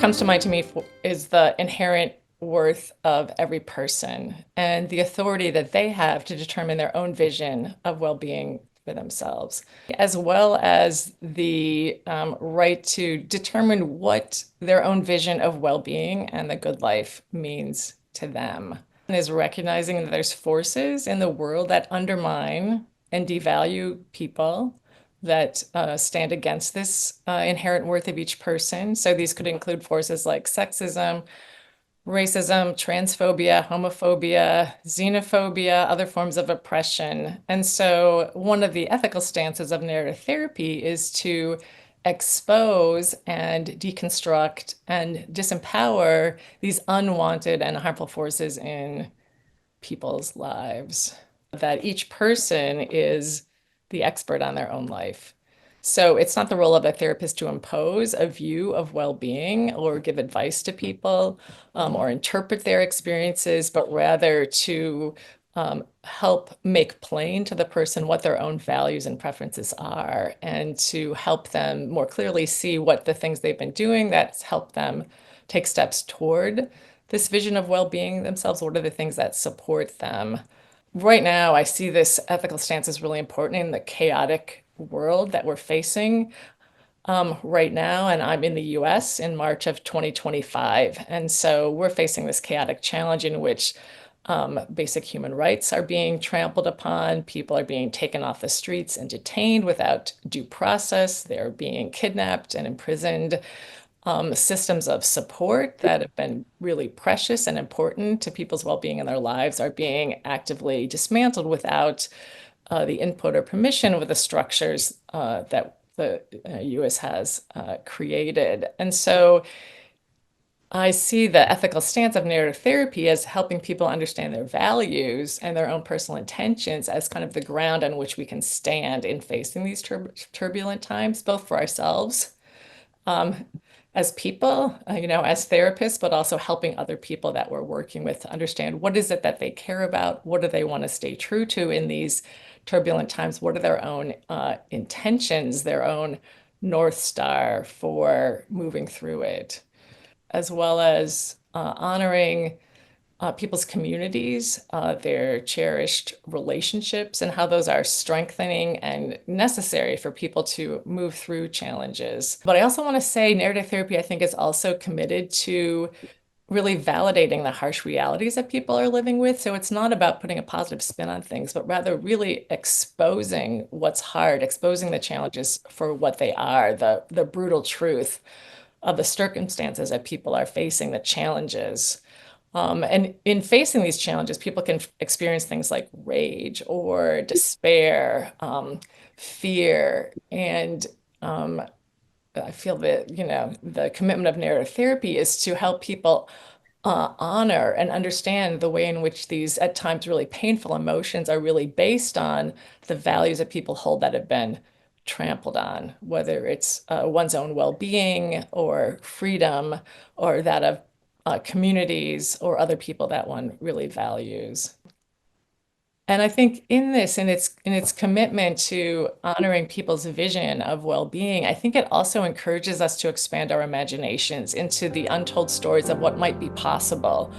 comes to mind to me is the inherent worth of every person and the authority that they have to determine their own vision of well-being for themselves, as well as the right to determine what their own vision of well-being and the good life means to them. And is recognizing that there's forces in the world that undermine and devalue people that stand against this inherent worth of each person. So these could include forces like sexism, racism, transphobia, homophobia, xenophobia, other forms of oppression. And so one of the ethical stances of narrative therapy is to expose and deconstruct and disempower these unwanted and harmful forces in people's lives, that each person is the expert on their own life. So it's not the role of a therapist to impose a view of well-being or give advice to people or interpret their experiences, but rather to help make plain to the person what their own values and preferences are, and to help them more clearly see what the things they've been doing that's helped them take steps toward this vision of well-being themselves. What are the things that support them? Right now, I see this ethical stance as really important in the chaotic world that we're facing right now. And I'm in the US in March of 2025. And so we're facing this chaotic challenge in which basic human rights are being trampled upon. People are being taken off the streets and detained without due process. They're being kidnapped and imprisoned. Systems of support that have been really precious and important to people's well-being in their lives are being actively dismantled without the input or permission of the structures that the US has created. And so I see the ethical stance of narrative therapy as helping people understand their values and their own personal intentions as kind of the ground on which we can stand in facing these turbulent times, both for ourselves as people, as therapists, but also helping other people that we're working with to understand what is it that they care about, what do they want to stay true to in these turbulent times, what are their own intentions, their own North Star for moving through it, as well as honoring people's communities, their cherished relationships, and how those are strengthening and necessary for people to move through challenges. But I also want to say narrative therapy, I think, is also committed to really validating the harsh realities that people are living with. So it's not about putting a positive spin on things, but rather really exposing what's hard, exposing the challenges for what they are, the brutal truth of the circumstances that people are facing, the challenges. And in facing these challenges, people can experience things like rage or despair, fear. And I feel that, the commitment of narrative therapy is to help people honor and understand the way in which these at times really painful emotions are really based on the values that people hold that have been trampled on, whether it's one's own well-being or freedom or that of communities or other people that one really values. And I think in its commitment to honoring people's vision of well-being, I think it also encourages us to expand our imaginations into the untold stories of what might be possible